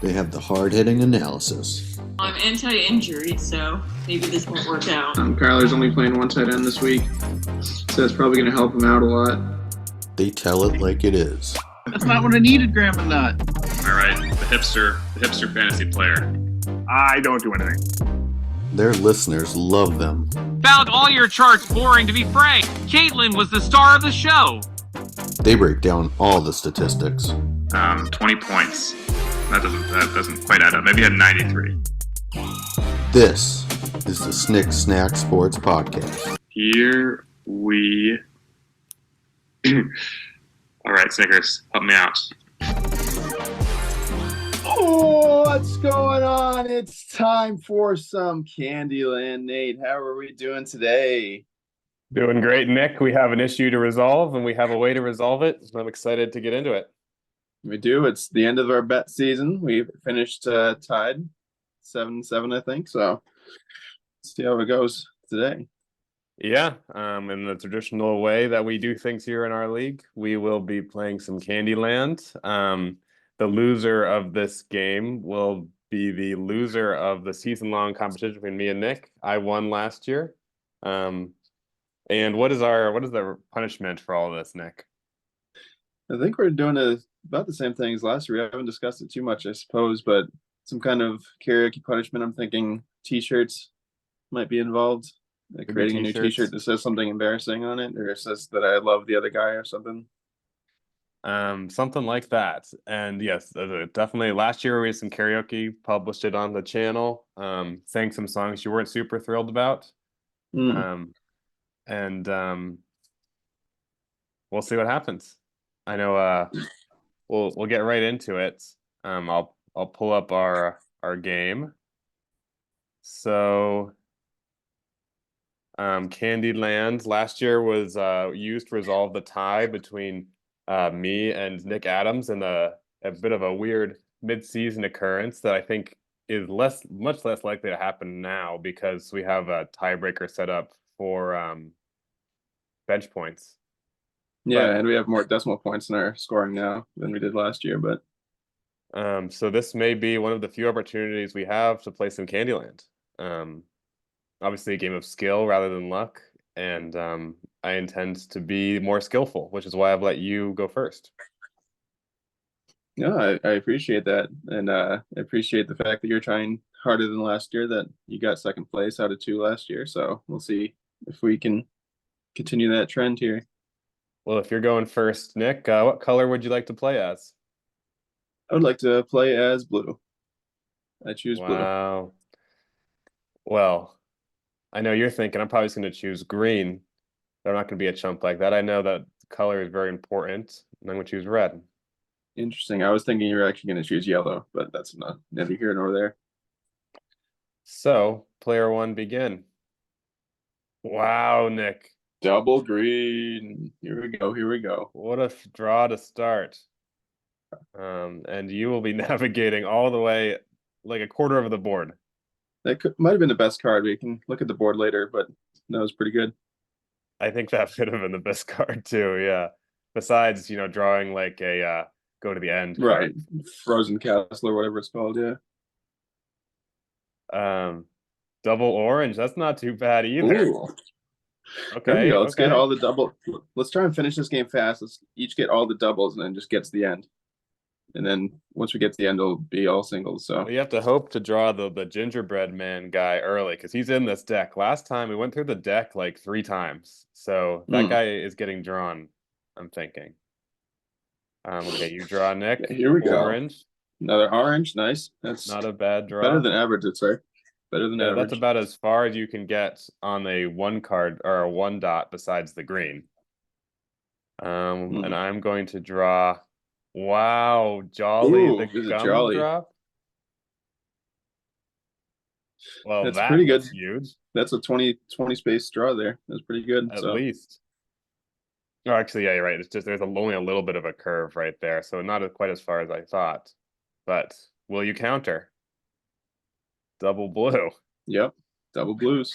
They have the hard-hitting analysis. I'm anti-injury, so maybe this won't work out. Kyler's only playing one tight end this week, so that's probably going to help him out a lot. They tell it like it is. That's not what I needed, Grandma Nut. All right, the hipster fantasy player. I don't do anything. Their listeners love them. Found all your charts boring, to be frank. Caitlin was the star of the show. They break down all the statistics. 20 points. That doesn't quite add up. Maybe he had 93. This is the Snick Snack Sports Podcast. Here we... All right, Snickers, help me out. Oh, what's going on? It's time for some Candyland. Nate, how are we doing today? Doing great, Nick. We have an issue to resolve, and we have a way to resolve it. So I'm excited to get into it. We do. It's the end of our bet season. We finished tied 7-7, I think. So let's see how it goes today. Yeah, in the traditional way that we do things here in our league, we will be playing some Candyland. The loser of this game will be the loser of the season-long competition between me and Nick. I won last year. And what is the punishment for all of this, Nick? I think we're doing about the same thing as last year. We haven't discussed it too much, I suppose, but some kind of karaoke punishment. I'm thinking T-shirts might be involved. Like creating a new T-shirt that says something embarrassing on it, or it says that I love the other guy or something. Something like that. And yes, definitely last year we had some karaoke, published it on the channel, sang some songs you weren't super thrilled about. And we'll see what happens. I know we'll get right into it. I'll pull up our game. So Candyland last year was used to resolve the tie between me and Nick Adams in a bit of a weird mid-season occurrence that I think is much less likely to happen now because we have a tiebreaker set up for bench points. Yeah, and we have more decimal points in our scoring now than we did last year. But so this may be one of the few opportunities we have to play some Candyland. Obviously a game of skill rather than luck, and I intend to be more skillful, which is why I've let you go first. Yeah, I appreciate that, and I appreciate the fact that you're trying harder than last year, that you got second place out of 2 last year, so we'll see if we can continue that trend here. Well, if you're going first, Nick, what color would you like to play as? I would like to play as blue. I choose blue. Wow. Well, I know you're thinking I'm probably just going to choose green. But I'm not going to be a chump like that. I know that color is very important, and I'm going to choose red. Interesting. I was thinking you were actually going to choose yellow, but that's neither here nor there. So, player 1, begin. Wow, Nick. Double green. Here we go. Here we go. What a draw to start. And you will be navigating all the way, like a quarter of the board. That might have been the best card. We can look at the board later, but that was pretty good. I think that could have been the best card too, yeah. Besides, drawing like a go to the end right card. Frozen Castle or whatever it's called. Yeah. Double orange, that's not too bad either. Ooh. Okay, Let's get all the double. Let's try and finish this game fast. Let's each get all the doubles and then just get to the end. And then once we get to the end, it'll be all singles. So well, you have to hope to draw the gingerbread man guy early because he's in this deck. Last time we went through the deck like 3 times, so that guy is getting drawn. I'm thinking. Okay, you draw, Nick. Yeah, here we go. Orange. Another orange. Nice. That's not a bad draw. Better than average, it's right. Better than average. That's about as far as you can get on a 1 card or a 1 dot besides the green. And I'm going to draw. Wow, Jolly. Ooh, the gum Jolly drop. Well, that's pretty good. Huge. That's a 20 space draw there. That's pretty good. At least. Oh, actually, yeah, you're right. It's just there's only a little bit of a curve right there, so not quite as far as I thought. But will you counter? Double blue. Yep, double blues.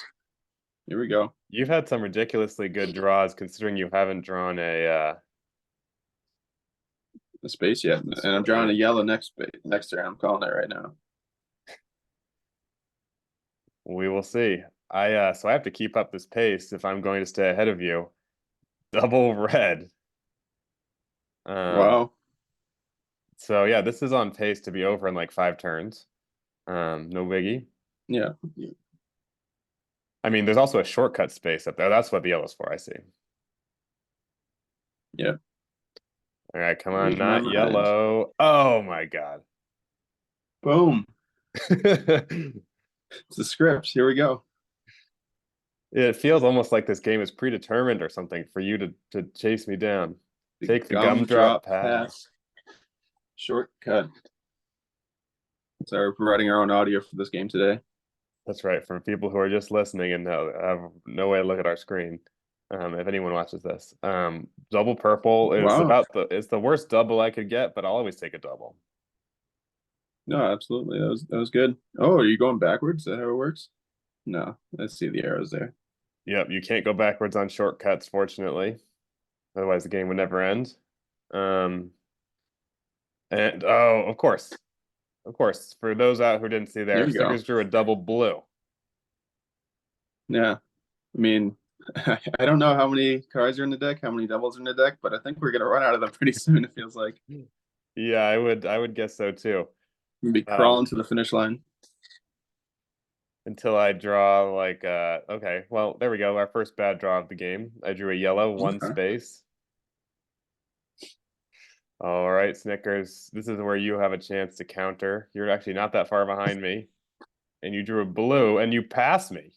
Here we go. You've had some ridiculously good draws, considering you haven't drawn a a space yet, and I'm drawing a yellow next turn. I'm calling it right now. We will see. So I have to keep up this pace if I'm going to stay ahead of you. Double red. Wow. So yeah, this is on pace to be over in like 5 turns. No biggie. Yeah. I mean, there's also a shortcut space up there. That's what the yellow's for, I see. Yeah. All right, come on, Read my not mind. yellow. Oh my God. Boom. It's the scripts. Here we go. It feels almost like this game is predetermined or something for you to chase me down. Take the gumdrop pass. Shortcut. So we're providing our own audio for this game today. That's right, from people who are just listening and have no way to look at our screen. If anyone watches this, double purple is Wow. it's the worst double I could get, but I'll always take a double. No, absolutely. That was good. Oh, are you going backwards? Is that how it works? No, I see the arrows there. Yep, you can't go backwards on shortcuts, fortunately. Otherwise, the game would never end. And oh, of course, for those out who didn't see there, There you go. Stickers drew a double blue. Yeah, I mean, I don't know how many cards are in the deck, how many doubles are in the deck, but I think we're gonna run out of them pretty soon. It feels like Yeah, I would guess so too. we'll be crawling to the finish line. Until I draw like okay, well, there we go. Our first bad draw of the game. I drew a yellow, 1 Okay. space. All right, Snickers. This is where you have a chance to counter. You're actually not that far behind me. And you drew a blue and you passed me.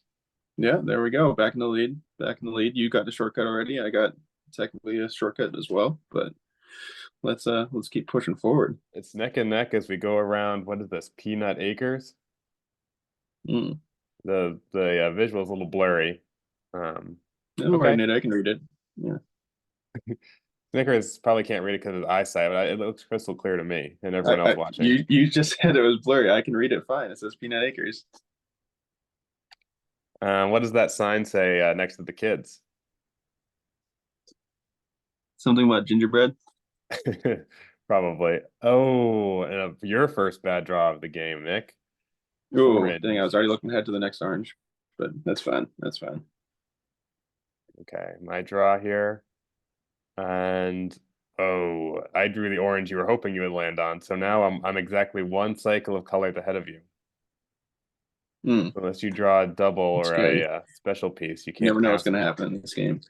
Yeah, there we go. Back in the lead. Back in the lead. You got the shortcut already. I got technically a shortcut as well, but let's keep pushing forward. It's neck and neck as we go around. What is this? Peanut Acres? Mm. The visual is a little blurry. Don't Okay. worry, Nate, I can read it. Yeah. Snickers probably can't read it because of his eyesight, but it looks crystal clear to me and everyone else watching. You just said it was blurry. I can read it fine. It says Peanut Acres. What does that sign say next to the kids? Something about gingerbread. Probably. Oh, and your first bad draw of the game, Nick. Oh, Orange. dang, I was already looking ahead to the next orange, but that's fine. That's fine. Okay, my draw here. And oh, I drew the orange you were hoping you would land on. So now I'm exactly 1 cycle of colors ahead of you. Mm. Unless you draw a double That's or good. a special piece, you can't. You never know what's pass going to me. happen in this game.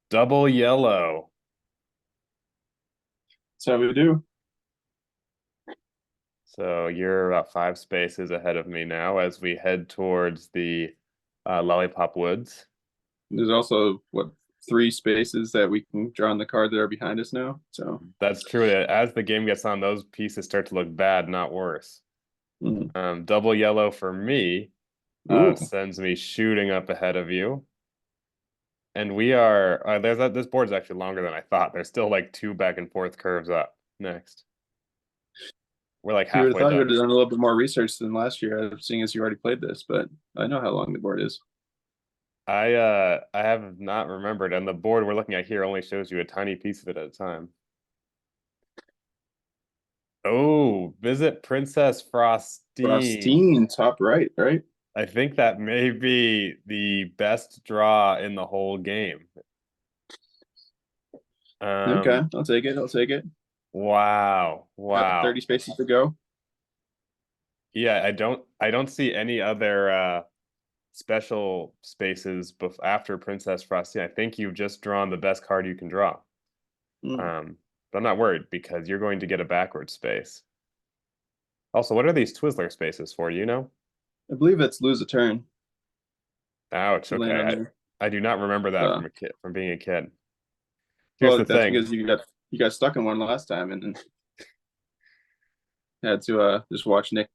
Double yellow. That's how we do. So you're about 5 spaces ahead of me now as we head towards the Lollipop Woods. There's also, what, 3 spaces that we can draw on the card that are behind us now. So That's true. As the game gets on, those pieces start to look bad, not worse. Double yellow for me sends me shooting up ahead of you. And we are this board's actually longer than I thought. There's still like 2 back and forth curves up next. We're like you would have halfway thought you would done. have done a little bit more research than last year, seeing as you already played this, but I know how long the board is. I have not remembered, and the board we're looking at here only shows you a tiny piece of it at a time. Oh, visit Princess Frostine. Frostine, top right? I think that may be the best draw in the whole game. Okay, I'll take it. Wow. 30 spaces to go. Yeah, I don't see any other special spaces after Princess Frostine. I think you've just drawn the best card you can draw. But I'm not worried because you're going to get a backward space. Also, what are these Twizzler spaces for? Do you know? I believe it's lose a turn. Ouch. Okay, I do not remember that from being a kid. Here's the thing. Because you got stuck in one last time and had to just watch Nick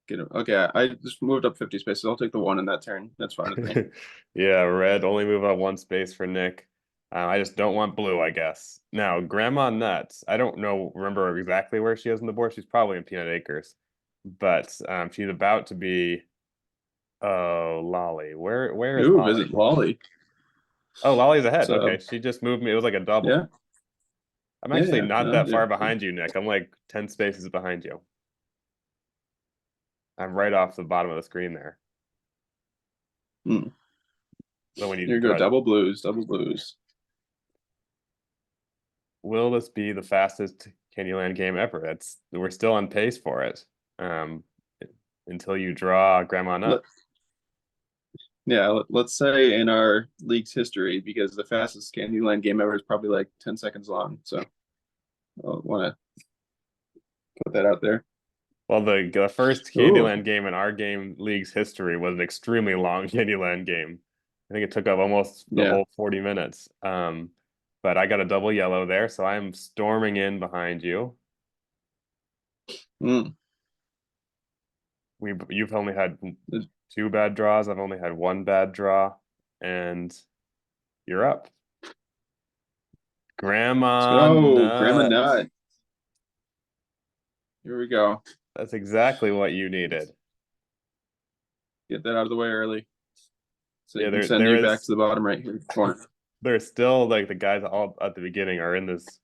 get it. Okay, I just moved up 50 spaces. I'll take the 1 in that turn. That's fine with me. Yeah, red only move up 1 space for Nick. I just don't want blue, I guess. Now, Grandma Nuts, I don't remember exactly where she is on the board. She's probably in Peanut Acres, but she's about to be. Oh, Lolly, where is Lolly? Visit Lolly. Oh, Lolly's ahead. Okay, she just moved me. It was like a double. Yeah. I'm actually Yeah, not no, that far yeah. behind you, Nick. I'm like 10 spaces behind you. I'm right off the bottom of the screen there. Hmm. So when Here you you go, draw, double blues, double blues. will this be the fastest Candyland game ever? We're still on pace for it. Until you draw Grandma Nut. Let's say in our league's history, because the fastest Candyland game ever is probably like 10 seconds long. So I want to put that out there. Well, the first Ooh, Candyland game in our game league's history was an extremely long Candyland game. I think it took up almost the yeah. whole 40 minutes. But I got a double yellow there, so I'm storming in behind you. Mm. You've only had 2 bad draws. I've only had 1 bad draw, and you're up. Grandma Grandma Nut. Nut. Here we go. That's exactly what you needed. Get that out of the way early. So Yeah, you can there send there you back is to the bottom right here corner. there's still like the guys all at the beginning are in this.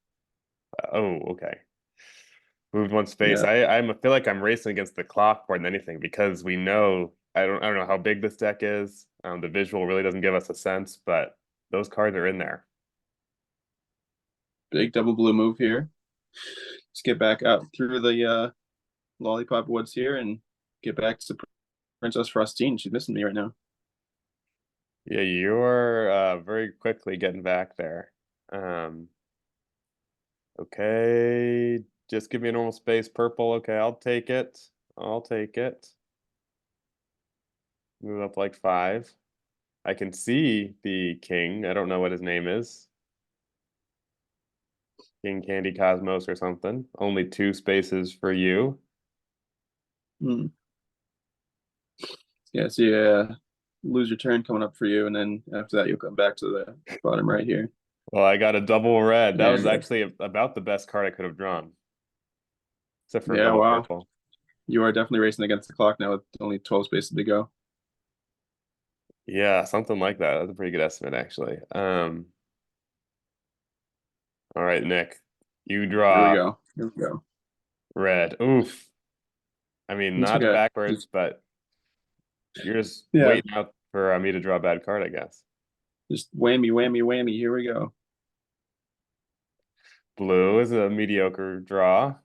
Oh, okay. Moved 1 space. Yeah. I feel like I'm racing against the clock more than anything because we know I don't know how big this deck is. The visual really doesn't give us a sense, but those cards are in there. Big double blue move here. Let's get back out through the lollipop woods here and get back to Princess Frostine. She's missing me right now. Yeah, you're very quickly getting back there. Okay, just give me a normal space. Purple. Okay, I'll take it. I'll take it. Move up like 5. I can see the king. I don't know what his name is. King Candy Cosmos or something. Only 2 spaces for you. Hmm. Yeah, so yeah, lose your turn coming up for you, and then after that you'll come back to the bottom right here. Well, I got a double red. That was And actually about the best card I could have drawn. Except for a yeah, double wow. purple. You are definitely racing against the clock now with only 12 spaces to go. Yeah, something like that. That's a pretty good estimate, actually. All right, Nick. You Here we draw go. Here we go. red. Oof. I mean, It's not okay. backwards, but you're just Yeah, waiting out for me to draw a bad card, I guess. just whammy, whammy, whammy. Here we go. Blue is a mediocre draw.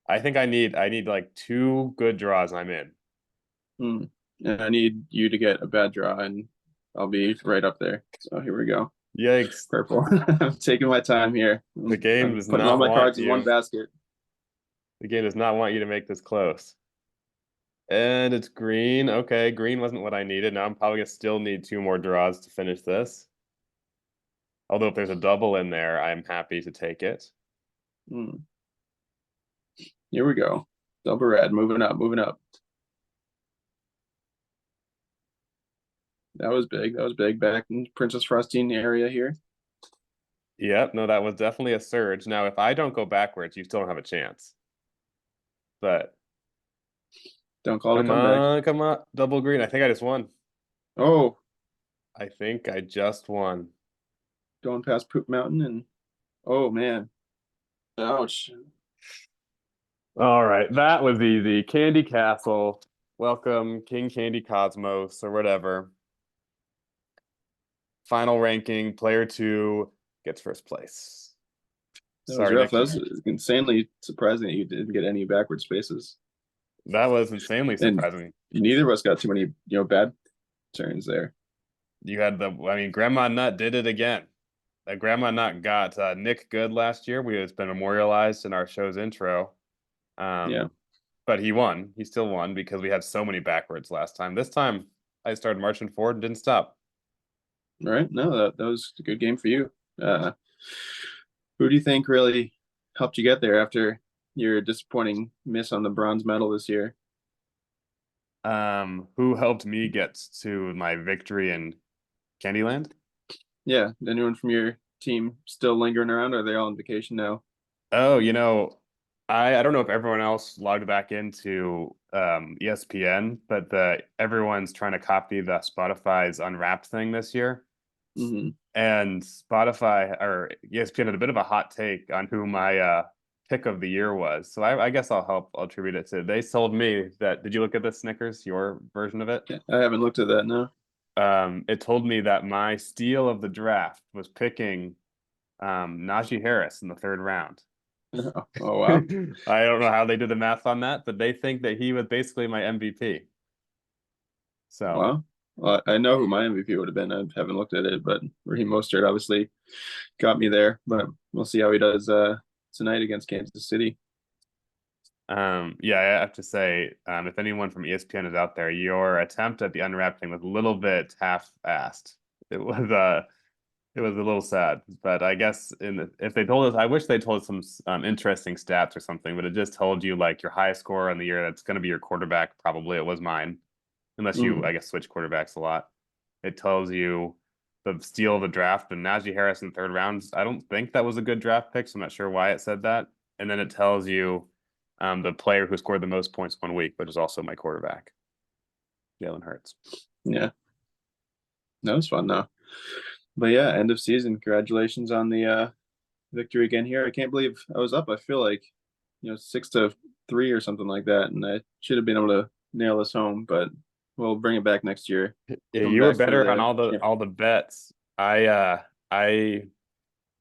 I think I need like 2 good draws and I'm in. Hmm. And I need you to get a bad draw, and I'll be right up there. So here we go. Yikes. Purple. I'm taking my time here. The game I'm does putting all not my want cards in one you. basket. The game does not want you to make this close. And it's green. Okay, green wasn't what I needed. Now I'm probably gonna still need 2 more draws to finish this. Although if there's a double in there, I'm happy to take it. Hmm. Here we go. Double red. Moving up, moving up. That was big. That was big. Back in Princess Frostine area here. Yep, no, that was definitely a surge. Now, if I don't go backwards, you still don't have a chance. But Don't call it a comeback. come on, double green. I think I just won. Oh, I think I just won. going past Poop Mountain, and oh man. Ouch. All right, that was easy. Candy Castle. Welcome, King Candy Cosmos, or whatever. Final ranking, player 2 gets first place. That was Sorry, rough. Nick. That was insanely surprising that you didn't get any backward spaces. That was insanely And surprising. neither of us got too many, bad turns there. You had Grandma Nut did it again. Grandma Nut got Nick good last year. It's been memorialized in our show's intro. Yeah. But he won. He still won because we had so many backwards last time. This time, I started marching forward and didn't stop. Right. No, that was a good game for you. Who do you think really helped you get there after your disappointing miss on the bronze medal this year? Who helped me get to my victory in Candyland? Yeah. Anyone from your team still lingering around? Or are they all on vacation now? Oh, I don't know if everyone else logged back into ESPN, but everyone's trying to copy the Spotify's Unwrapped thing this year. Mhm. And Spotify or ESPN had a bit of a hot take on who my pick of the year was. So I guess I'll attribute it to. They told me that. Did you look at this Snickers? Your version of it? Yeah, I haven't looked at that now. It told me that my steal of the draft was picking Najee Harris in the 3rd round. Oh wow. I don't know how they did the math on that, but they think that he was basically my MVP. So Wow. Well, I know who my MVP would have been. I haven't looked at it, but Raheem Mostert obviously got me there. But we'll see how he does tonight against Kansas City. yeah, I have to say, if anyone from ESPN is out there, your attempt at the unwrapping was a little bit half-assed. It was a little sad, but I guess if they told us, I wish they told us some interesting stats or something, but it just told you like your highest score in the year. That's going to be your quarterback. Probably it was mine, unless you, I guess, switch quarterbacks a lot. It tells you the steal of the draft, and Najee Harris in 3rd round. I don't think that was a good draft pick, so I'm not sure why it said that. And then it tells you the player who scored the most points 1 week, which is also my quarterback, Jalen Hurts. Yeah. That was fun though. But yeah, end of season. Congratulations on the victory again here. I can't believe I was up. I feel like 6-3 or something like that, and I should have been able to nail this home. But we'll bring it back next year. Yeah, Come you were back for better on all the bets. I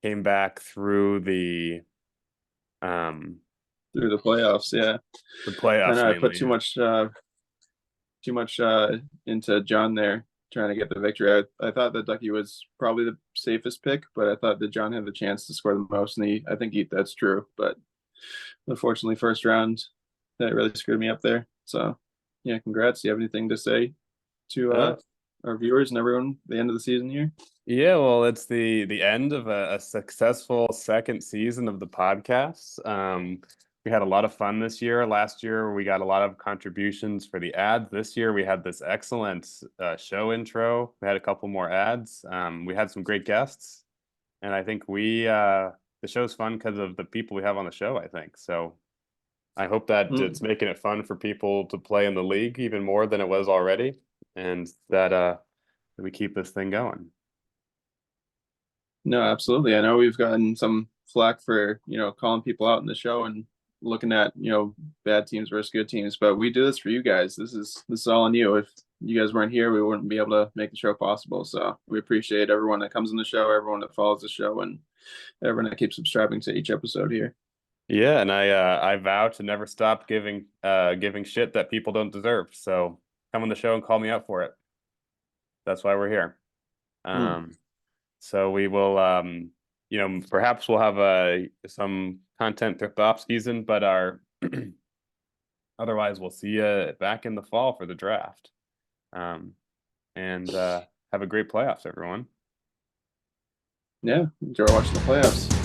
came back through the playoffs. Yeah, the playoffs. I know I put mainly, too much into John there trying to get the victory. I thought that Ducky was probably the safest pick, but I thought that John had the chance to score the most, and I think that's true. But unfortunately, 1st round, that really screwed me up there. So yeah, congrats. Do you have anything to say to our viewers and everyone at the end of the season here? Yeah, well, it's the end of a successful 2nd season of the podcast. We had a lot of fun this year. Last year, we got a lot of contributions for the ads. This year, we had this excellent show intro. We had a couple more ads. We had some great guests, and I think the show's fun because of the people we have on the show, I think. So I hope that it's making it fun for people to play in the league even more than it was already, and that we keep this thing going. No, absolutely. I know we've gotten some flack for, calling people out in the show and looking at, bad teams versus good teams, but we do this for you guys. This is all on you. If you guys weren't here, we wouldn't be able to make the show possible. So we appreciate everyone that comes on the show, everyone that follows the show, and everyone that keeps subscribing to each episode here. Yeah, and I vow to never stop giving shit that people don't deserve. So come on the show and call me out for it. That's why we're here. So we will, perhaps we'll have some content throughout the off season, but otherwise we'll see you back in the fall for the draft. And have a great playoffs, everyone. Yeah, enjoy watching the playoffs.